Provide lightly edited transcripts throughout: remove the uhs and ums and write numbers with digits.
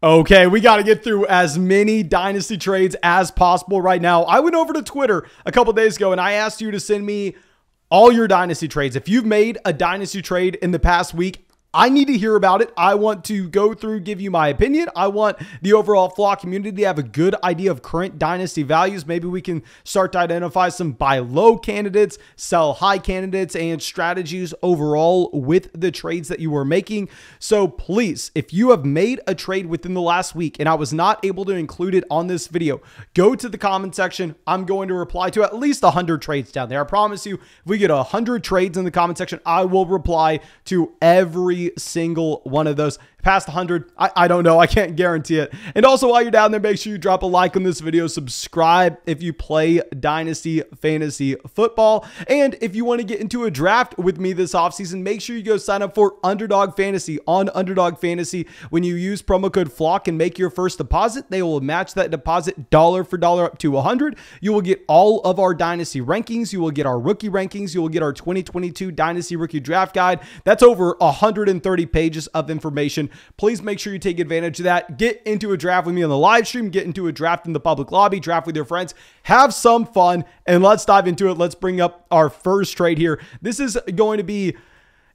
Okay, we got to get through as many Dynasty trades as possible right now. I went over to Twitter a couple days ago and I asked you to send me all your Dynasty trades. If you've made a Dynasty trade in the past week, I need to hear about it. I want to go through, give you my opinion. I want the overall flock community to have a good idea of current Dynasty values. Maybe we can start to identify some buy low candidates, sell high candidates, and strategies overall with the trades that you were making. So please, if you have made a trade within the last week and I was not able to include it on this video, go to the comment section. I'm going to reply to at least 100 trades down there. I promise you, if we get 100 trades in the comment section, I will reply to every single one of those. Past 100, I don't know. I can't guarantee it. And also, while you're down there, make sure you drop a like on this video. Subscribe if you play Dynasty Fantasy Football. And if you want to get into a draft with me this offseason, make sure you go sign up for Underdog Fantasy on Underdog Fantasy. When you use promo code FLOCK and make your first deposit, they will match that deposit dollar for dollar up to 100. You will get all of our Dynasty rankings. You will get our rookie rankings. You will get our 2022 Dynasty Rookie Draft Guide. That's over 130 pages of information. Please make sure you take advantage of that. Get into a draft with me on the live stream. Get into a draft in the public lobby. Draft with your friends. Have some fun. And let's dive into it. Let's bring up our first trade here. This is going to be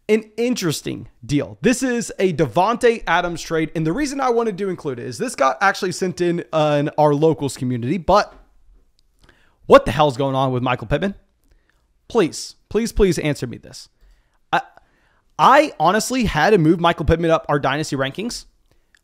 an interesting deal. This is a Davante Adams trade. And the reason I wanted to include it is this got actually sent in our locals community. But what the hell's going on with Michael Pittman? Please answer me this. I honestly had to move Michael Pittman up our Dynasty rankings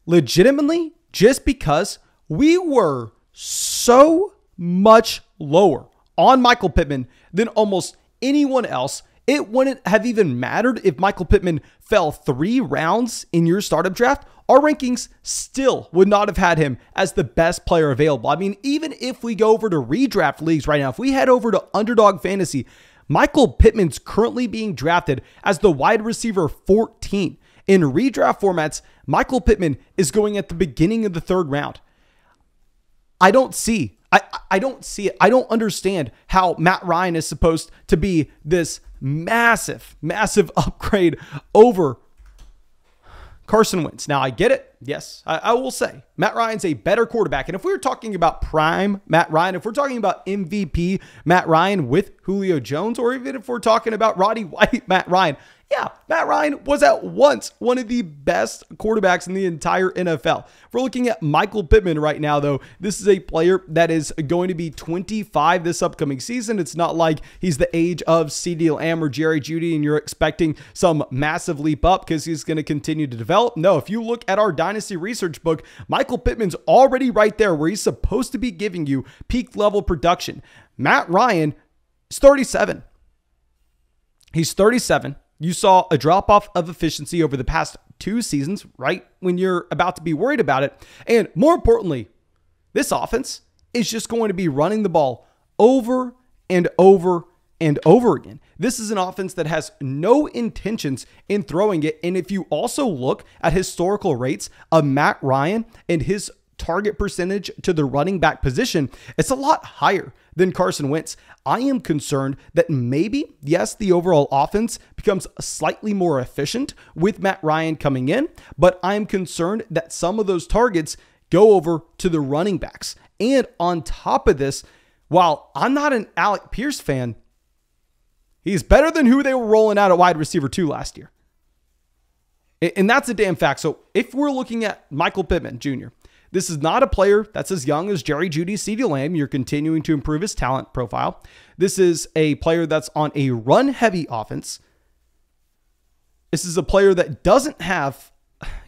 legitimately just because we were so much lower on Michael Pittman than almost anyone else. It wouldn't have even mattered if Michael Pittman fell 3 rounds in your startup draft. Our rankings still would not have had him as the best player available. I mean, even if we go over to redraft leagues right now, if we head over to Underdog Fantasy, Michael Pittman's currently being drafted as the wide receiver 14. In redraft formats, Michael Pittman is going at the beginning of the 3rd round. I don't see it. I don't understand how Matt Ryan is supposed to be this massive upgrade over Carson Wentz. Now, I get it. Yes, I will say Matt Ryan's a better quarterback. And if we're talking about prime Matt Ryan, if we're talking about MVP Matt Ryan with Julio Jones, or even if we're talking about Roddy White Matt Ryan, yeah, Matt Ryan was at once one of the best quarterbacks in the entire NFL. If we're looking at Michael Pittman right now, though, this is a player that is going to be 25 this upcoming season. It's not like he's the age of CeeDee Lamb or Jerry Jeudy and you're expecting some massive leap up because he's going to continue to develop. No, if you look at our Dynasty research book, Michael Pittman's already right there where he's supposed to be giving you peak level production. Matt Ryan is 37. He's 37. You saw a drop-off of efficiency over the past 2 seasons, right when you're about to be worried about it. And more importantly, this offense is just going to be running the ball over and over and over again. This is an offense that has no intentions in throwing it. And if you also look at historical rates of Matt Ryan and his target percentage to the running back position, it's a lot higher than Carson Wentz. I am concerned that maybe, yes, the overall offense becomes slightly more efficient with Matt Ryan coming in, but I'm concerned that some of those targets go over to the running backs. And on top of this, while I'm not an Alec Pierce fan, he's better than who they were rolling out at wide receiver 2 last year. And that's a damn fact. So if we're looking at Michael Pittman Jr., this is not a player that's as young as Jerry Jeudy, CeeDee Lamb. You're continuing to improve his talent profile. This is a player that's on a run-heavy offense. This is a player that doesn't have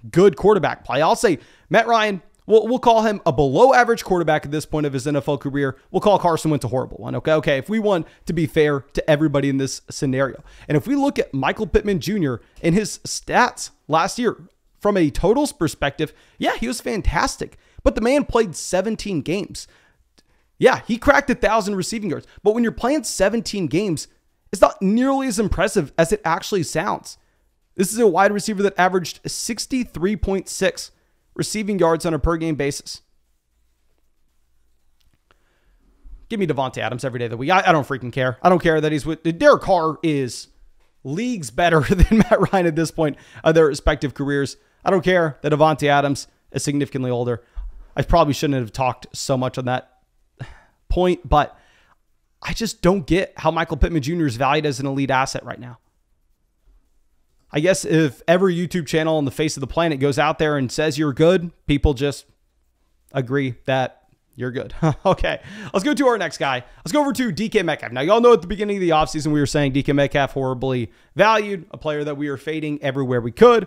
good quarterback play. I'll say Matt Ryan, we'll call him a below-average quarterback at this point of his NFL career. We'll call Carson Wentz a horrible one, okay? If we want to be fair to everybody in this scenario. And if we look at Michael Pittman Jr. and his stats last year, from a totals perspective, yeah, he was fantastic. But the man played 17 games. Yeah, he cracked 1,000 receiving yards. But when you're playing 17 games, it's not nearly as impressive as it actually sounds. This is a wide receiver that averaged 63.6 receiving yards on a per game basis. Give me Davante Adams every day of the week. I don't freaking care. I don't care that he's with Derek Carr is leagues better than Matt Ryan at this point of their respective careers. I don't care that Davante Adams is significantly older. I probably shouldn't have talked so much on that point, but I just don't get how Michael Pittman Jr. is valued as an elite asset right now. I guess if every YouTube channel on the face of the planet goes out there and says you're good, people just agree that you're good. Okay, let's go to our next guy. Let's go over to DK Metcalf. Now, y'all know at the beginning of the offseason, we were saying DK Metcalf horribly valued, a player that we were fading everywhere we could.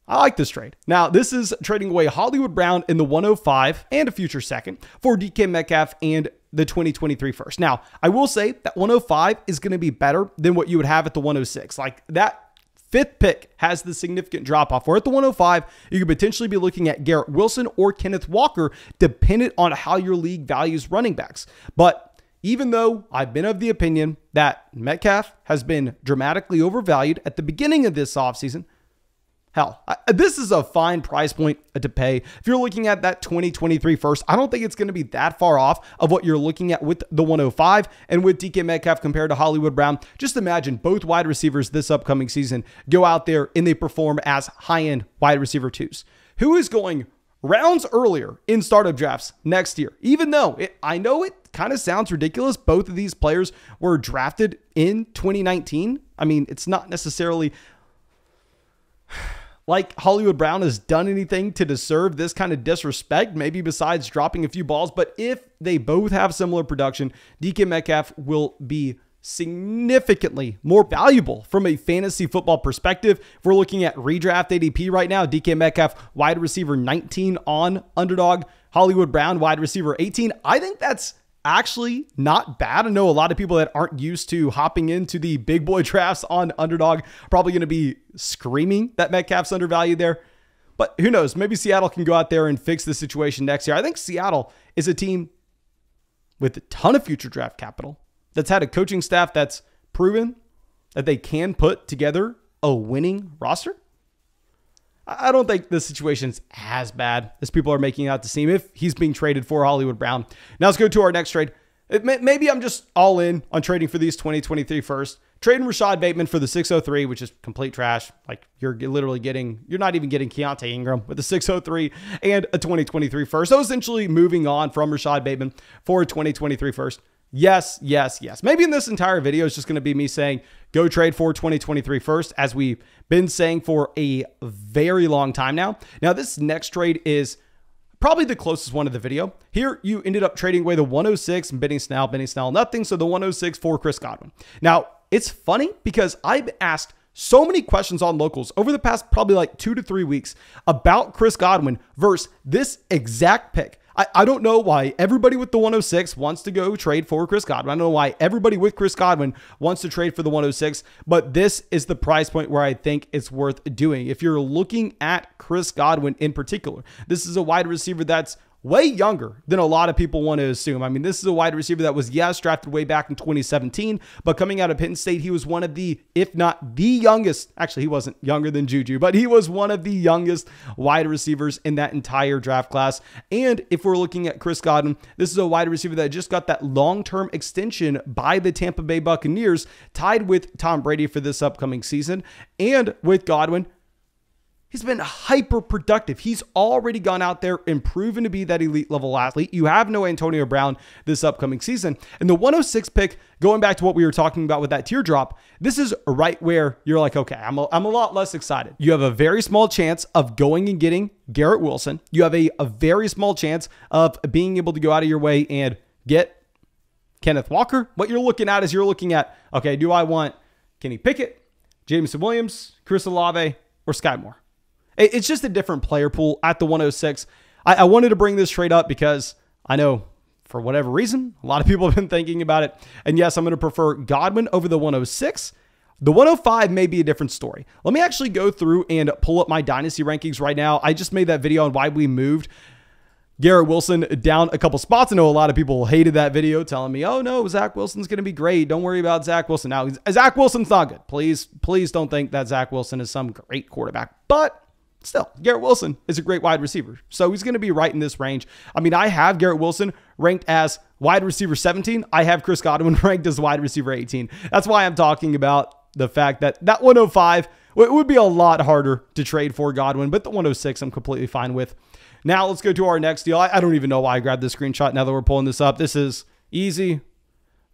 I like this trade. Now, this is trading away Hollywood Brown in the 105 and a future second for DK Metcalf and the 2023 first. Now, I will say that 105 is going to be better than what you would have at the 106. Like, that fifth pick has the significant drop off. Where at the 105, you could potentially be looking at Garrett Wilson or Kenneth Walker, dependent on how your league values running backs. But even though I've been of the opinion that Metcalf has been dramatically overvalued at the beginning of this offseason, hell, this is a fine price point to pay. If you're looking at that 2023 first, I don't think it's going to be that far off of what you're looking at with the 105 and with DK Metcalf compared to Hollywood Brown. Just imagine both wide receivers this upcoming season go out there and they perform as high-end wide receiver twos. Who is going rounds earlier in startup drafts next year? Even though I know it kind of sounds ridiculous, both of these players were drafted in 2019. I mean, it's not necessarily like Hollywood Brown has done anything to deserve this kind of disrespect, maybe besides dropping a few balls. But if they both have similar production, DK Metcalf will be significantly more valuable from a fantasy football perspective. If we're looking at redraft ADP right now, DK Metcalf, wide receiver 19 on Underdog, Hollywood Brown, wide receiver 18. I think that's actually not bad. I know a lot of people that aren't used to hopping into the big boy drafts on Underdog are probably going to be screaming that Metcalf's undervalued there. But who knows? Maybe Seattle can go out there and fix the situation next year. I think Seattle is a team with a ton of future draft capital that's had a coaching staff that's proven that they can put together a winning roster. I don't think the situation's as bad as people are making it out to seem if he's being traded for Hollywood Brown. Now let's go to our next trade. Maybe I'm just all in on trading for these 2023 first. Trading Rashad Bateman for the 603, which is complete trash. Like you're not even getting Keontae Ingram with the 603 and a 2023 first. So essentially moving on from Rashad Bateman for a 2023 first. Yes, yes, yes. Maybe in this entire video, it's just going to be me saying, go trade for 2023 first, as we've been saying for a very long time now. Now, this next trade is probably the closest one to the video. Here, you ended up trading away the 106 and Benny Snell, nothing. So the 106 for Chris Godwin. Now, it's funny because I've asked so many questions on locals over the past probably like 2 to 3 weeks about Chris Godwin versus this exact pick. I don't know why everybody with the 106 wants to go trade for Chris Godwin. I don't know why everybody with Chris Godwin wants to trade for the 106, but this is the price point where I think it's worth doing. If you're looking at Chris Godwin in particular, this is a wide receiver that's way younger than a lot of people want to assume. I mean, this is a wide receiver that was, yes, drafted way back in 2017, but coming out of Penn State, he was one of the, if not the youngest, actually, he wasn't younger than Juju, but he was one of the youngest wide receivers in that entire draft class. And if we're looking at Chris Godwin, this is a wide receiver that just got that long-term extension by the Tampa Bay Buccaneers, tied with Tom Brady for this upcoming season. And with Godwin, he's been hyper productive. He's already gone out there and proven to be that elite level athlete. You have no Antonio Brown this upcoming season. And the 106 pick, going back to what we were talking about with that teardrop, this is right where you're like, okay, I'm a lot less excited. You have a very small chance of going and getting Garrett Wilson. You have a very small chance of being able to go out of your way and get Kenneth Walker. What you're looking at is you're looking at, okay, do I want Kenny Pickett, Jameson Williams, Chris Olave, or Sky Moore? It's just a different player pool at the 106. I wanted to bring this trade up because I know for whatever reason, a lot of people have been thinking about it. And yes, I'm going to prefer Godwin over the 106. The 105 may be a different story. Let me actually go through and pull up my Dynasty rankings right now. I just made that video on why we moved Garrett Wilson down a couple spots. I know a lot of people hated that video, telling me, oh no, Zach Wilson's going to be great. Don't worry about Zach Wilson. Now, Zach Wilson's not good. Please don't think that Zach Wilson is some great quarterback. But still, Garrett Wilson is a great wide receiver. So he's going to be right in this range. I mean, I have Garrett Wilson ranked as wide receiver 17. I have Chris Godwin ranked as wide receiver 18. That's why I'm talking about the fact that that 105 It would be a lot harder to trade for Godwin, but the 106 I'm completely fine with. Now let's go to our next deal. I don't even know why I grabbed this screenshot now that we're pulling this up. This is easy.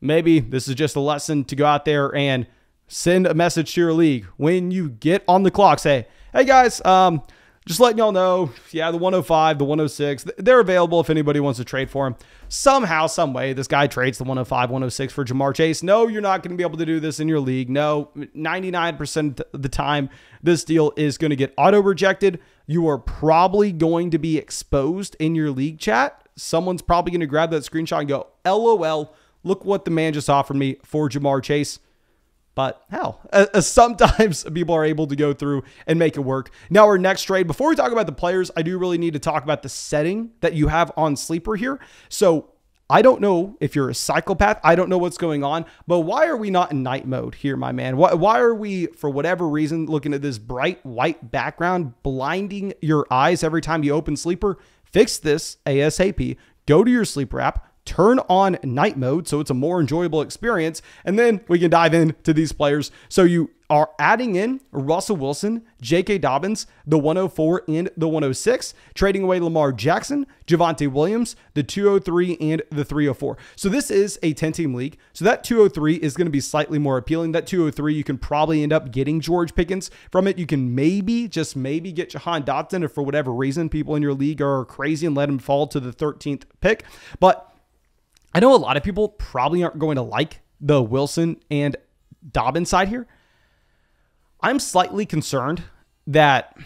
Maybe this is just a lesson to go out there and send a message to your league. When you get on the clock, say, hey guys, just letting y'all know, yeah, the 105, the 106, they're available if anybody wants to trade for them. Somehow, some way, this guy trades the 105, 106 for Jamar Chase. No, you're not going to be able to do this in your league. No, 99% of the time, this deal is going to get auto-rejected. You are probably going to be exposed in your league chat. Someone's probably going to grab that screenshot and go, LOL, look what the man just offered me for Jamar Chase. But hell, sometimes people are able to go through and make it work. Now, our next trade, before we talk about the players, I do really need to talk about the setting that you have on Sleeper here. So I don't know if you're a psychopath. I don't know what's going on, but why are we not in night mode here, my man? Why are we, for whatever reason, looking at this bright white background, blinding your eyes every time you open Sleeper? Fix this ASAP. Go to your Sleeper app. Turn on night mode so it's a more enjoyable experience, and then we can dive into these players. So you are adding in Russell Wilson, J.K. Dobbins, the 104 and the 106, trading away Lamar Jackson, Javonte Williams, the 203 and the 304. So this is a 10-team league. So that 203 is going to be slightly more appealing. That 203, you can probably end up getting George Pickens from it. You can maybe, just maybe, get Jahan Dotson if for whatever reason people in your league are crazy and let him fall to the 13th pick. But I know a lot of people probably aren't going to like the Wilson and Dobbins side here. I'm slightly concerned that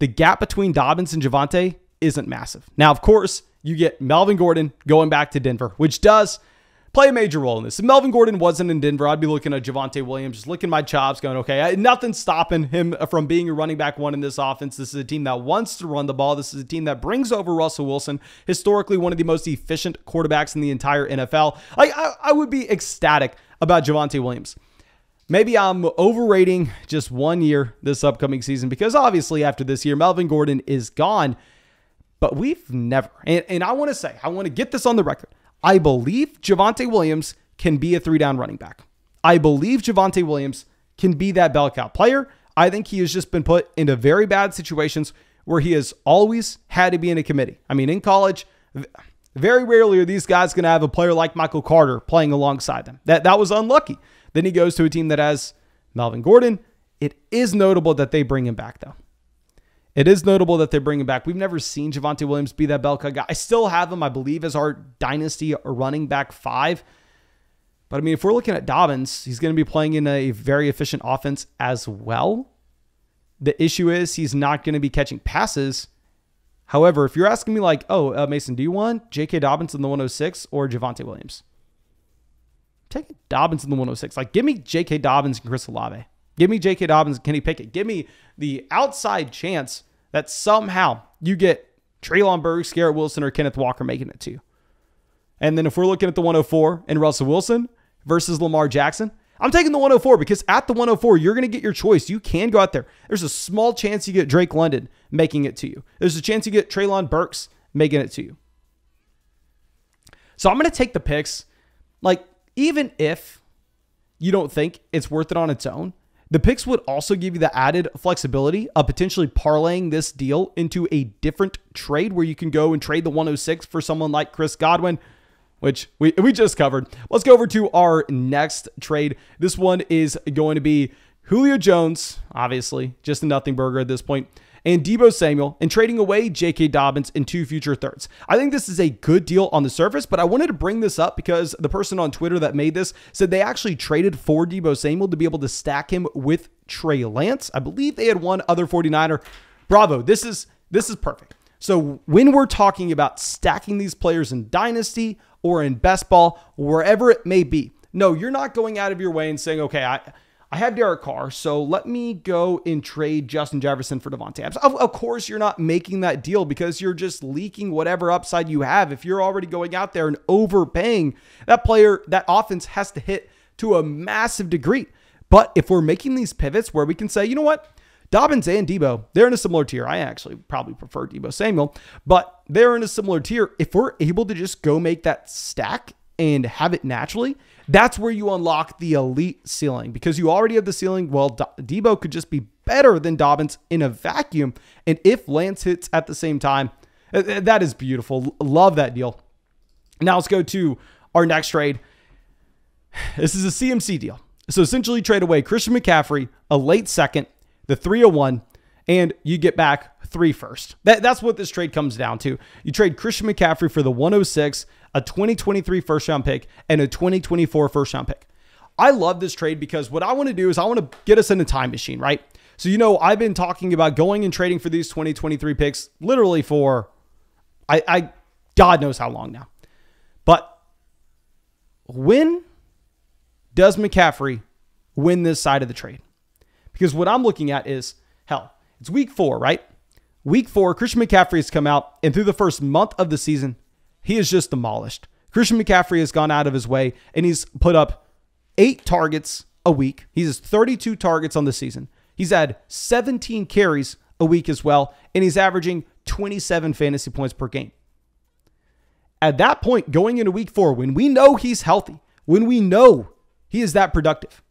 the gap between Dobbins and Javonte isn't massive. Now, of course, you get Melvin Gordon going back to Denver, which does play a major role in this. If Melvin Gordon wasn't in Denver, I'd be looking at Javonte Williams, just licking my chops, going, okay, nothing's stopping him from being a running back one in this offense. This is a team that wants to run the ball. This is a team that brings over Russell Wilson, historically one of the most efficient quarterbacks in the entire NFL. I would be ecstatic about Javonte Williams. Maybe I'm overrating just 1 year this upcoming season, because obviously after this year, Melvin Gordon is gone. But we've never, and I want to get this on the record. I believe Javonte Williams can be a 3-down running back. I believe Javonte Williams can be that bell cow player. I think he has just been put into very bad situations where he has always had to be in a committee. I mean, in college, very rarely are these guys going to have a player like Michael Carter playing alongside them. That was unlucky. Then he goes to a team that has Melvin Gordon. It is notable that they bring him back, though. It is notable that they bring him back. We've never seen Javonte Williams be that bell cow guy. I still have him, I believe, as our Dynasty running back 5. But I mean, if we're looking at Dobbins, he's going to be playing in a very efficient offense as well. The issue is he's not going to be catching passes. However, if you're asking me like, oh, Mason, do you want J.K. Dobbins in the 106 or Javonte Williams? Take Dobbins in the 106. Like, give me J.K. Dobbins and Chris Olave. Give me J.K. Dobbins and Kenny Pickett. Give me the outside chance that somehow you get Treylon Burks, Garrett Wilson, or Kenneth Walker making it to you. And then if we're looking at the 104 and Russell Wilson versus Lamar Jackson, I'm taking the 104 because at the 104, you're going to get your choice. You can go out there. There's a small chance you get Drake London making it to you. There's a chance you get Treylon Burks making it to you. So I'm going to take the picks. Like, even if you don't think it's worth it on its own, the picks would also give you the added flexibility of potentially parlaying this deal into a different trade where you can go and trade the 106 for someone like Chris Godwin, which we just covered. Let's go over to our next trade. This one is going to be Julio Jones, obviously, just a nothing burger at this point, and Deebo Samuel, and trading away J.K. Dobbins and 2 future thirds. I think this is a good deal on the surface, but I wanted to bring this up because the person on Twitter that made this said they actually traded for Deebo Samuel to be able to stack him with Trey Lance. I believe they had one other 49er. Bravo. This is perfect. So when we're talking about stacking these players in Dynasty or in Best Ball, wherever it may be, no, you're not going out of your way and saying, okay, I have Derek Carr, so let me go and trade Justin Jefferson for Devontae Adams. Of course, you're not making that deal because you're just leaking whatever upside you have. If you're already going out there and overpaying, that player, that offense has to hit to a massive degree. But if we're making these pivots where we can say, you know what, Dobbins and Deebo, they're in a similar tier. I actually probably prefer Deebo Samuel, but they're in a similar tier. If we're able to just go make that stack and have it naturally, That's where you unlock the elite ceiling, because you already have the ceiling. Well, Deebo could just be better than Dobbins in a vacuum. And if Lance hits at the same time, that is beautiful. Love that deal. Now let's go to our next trade. This is a CMC deal. So essentially trade away Christian McCaffrey, a late second, the 301, and you get back 3 first. That's what this trade comes down to. You trade Christian McCaffrey for the 106, a 2023 first round pick, and a 2024 first round pick. I love this trade because what I want to do is I want to get us in a time machine, right? So, I've been talking about going and trading for these 2023 picks literally for, God knows how long now. But when does McCaffrey win this side of the trade? Because what I'm looking at is, it's week 4, right? Week 4, Christian McCaffrey has come out, and through the first month of the season, he is just demolished. Christian McCaffrey has gone out of his way, and he's put up 8 targets a week. He has 32 targets on the season. He's had 17 carries a week as well, and he's averaging 27 fantasy points per game. At that point, going into week 4, when we know he's healthy, when we know he is that productive,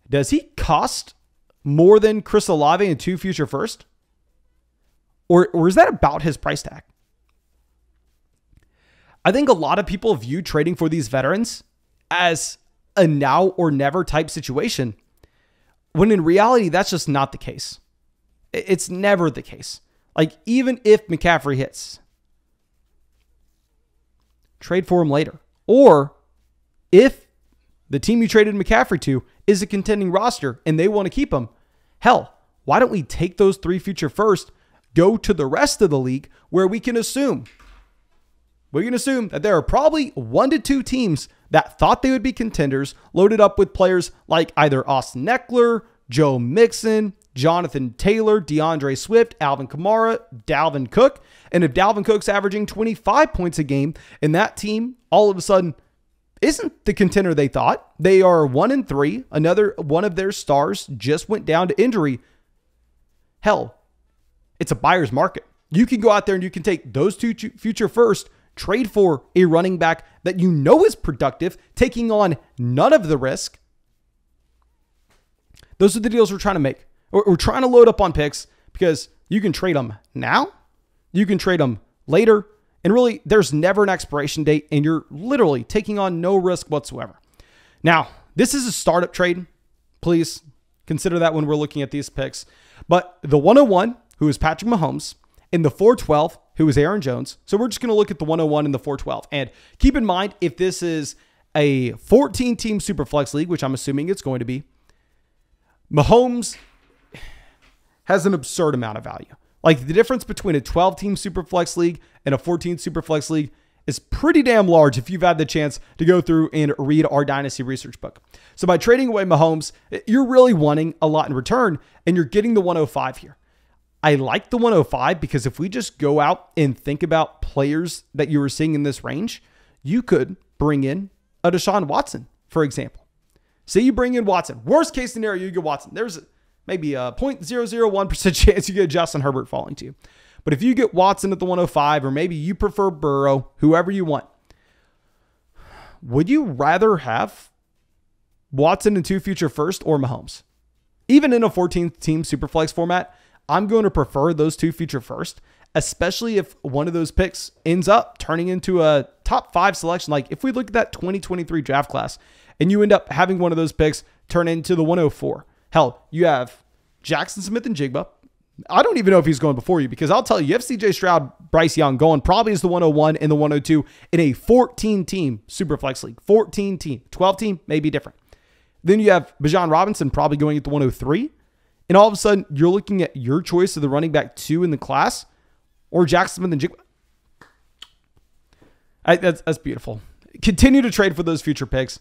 does he cost more than Chris Olave and 2 future first? Or is that about his price tag? I think a lot of people view trading for these veterans as a now or never type situation, when in reality, that's just not the case. It's never the case. Like, even if McCaffrey hits, trade for him later. Or if the team you traded McCaffrey to is a contending roster and they want to keep him, why don't we take those 3 future first, go to the rest of the league where we can assume that there are probably 1 to 2 teams that thought they would be contenders, loaded up with players like either Austin Eckler, Joe Mixon, Jonathan Taylor, DeAndre Swift, Alvin Kamara, Dalvin Cook. And if Dalvin Cook's averaging 25 points a game and that team all of a sudden isn't the contender they thought, they are 1-3, another one of their stars just went down to injury, it's a buyer's market. You can go out there and you can take those 2 future first, trade for a running back that is productive, taking on none of the risk. Those are the deals we're trying to make. We're trying to load up on picks because you can trade them now, you can trade them later, and really there's never an expiration date and you're literally taking on no risk whatsoever. Now, this is a startup trade. Please consider that when we're looking at these picks. But the 101, who is Patrick Mahomes, and the 412, who is Aaron Jones. So we're just going to look at the 101 and the 412. And keep in mind, if this is a 14-team Superflex league, which I'm assuming it's going to be, Mahomes has an absurd amount of value. Like, the difference between a 12-team Superflex league and a 14 Superflex league is pretty damn large if you've had the chance to go through and read our Dynasty research book. So by trading away Mahomes, you're really wanting a lot in return, and you're getting the 105 here. I like the 105 because if we just go out and think about players that you were seeing in this range, you could bring in a Deshaun Watson, for example. Say you bring in Watson. Worst case scenario, you get Watson. There's maybe a 0.001% chance you get Justin Herbert falling to you. But if you get Watson at the 105, or maybe you prefer Burrow, whoever you want, would you rather have Watson and 2 future first or Mahomes? Even in a 14-team Superflex format, I'm going to prefer those 2 future first, especially if one of those picks ends up turning into a top 5 selection. Like if we look at that 2023 draft class and you end up having one of those picks turn into the 104. You have Jackson Smith and Jigba. I don't even know if he's going before you, because I'll tell you, you have CJ Stroud, Bryce Young going probably as the 101 and the 102 in a 14-team Superflex league. 14-team. 12-team may be different. Then you have Bijan Robinson probably going at the 103. And all of a sudden, you're looking at your choice of the running back 2 in the class, or Jackson Smith and Jigba. That's beautiful. Continue to trade for those future picks.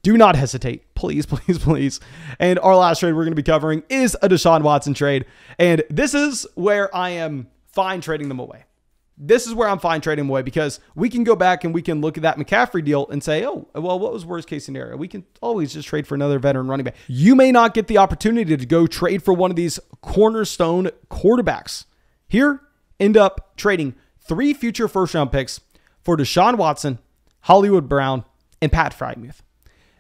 Do not hesitate. Please, please, please. And our last trade we're going to be covering is a Deshaun Watson trade. And this is where I am fine trading them away. This is where I'm fine trading them away, because we can go back and we can look at that McCaffrey deal and say, oh, well, what was worst case scenario? We can always just trade for another veteran running back. You may not get the opportunity to go trade for one of these cornerstone quarterbacks. Here, end up trading 3 future first-round picks for Deshaun Watson, Hollywood Brown, and Pat Freiermuth.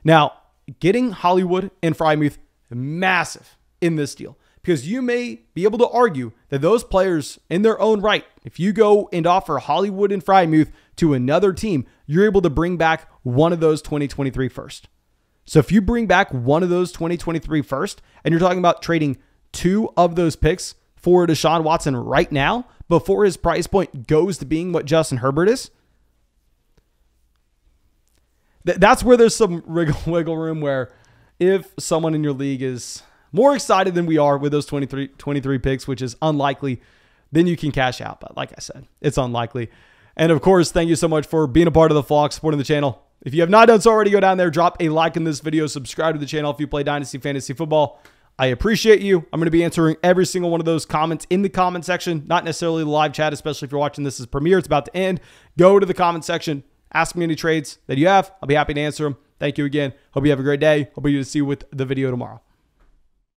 Now, getting Hollywood and Freiermuth, massive in this deal, because you may be able to argue that those players in their own right, if you go and offer Hollywood and Freiermuth to another team, you're able to bring back one of those 2023 first. So if you bring back one of those 2023 first, and you're talking about trading 2 of those picks for Deshaun Watson right now, before his price point goes to being what Justin Herbert is, that's where there's some wiggle room, where if someone in your league is more excited than we are with those 23 picks, which is unlikely, then you can cash out. But like I said, it's unlikely. And of course, thank you so much for being a part of the flock, supporting the channel. If you have not done so already, go down there, drop a like in this video, subscribe to the channel if you play Dynasty Fantasy Football. I appreciate you. I'm going to be answering every single one of those comments in the comment section, not necessarily the live chat, especially if you're watching this as premiere. It's about to end. Go to the comment section. Ask me any trades that you have. I'll be happy to answer them. Thank you again. Hope you have a great day. Hope you see you with the video tomorrow.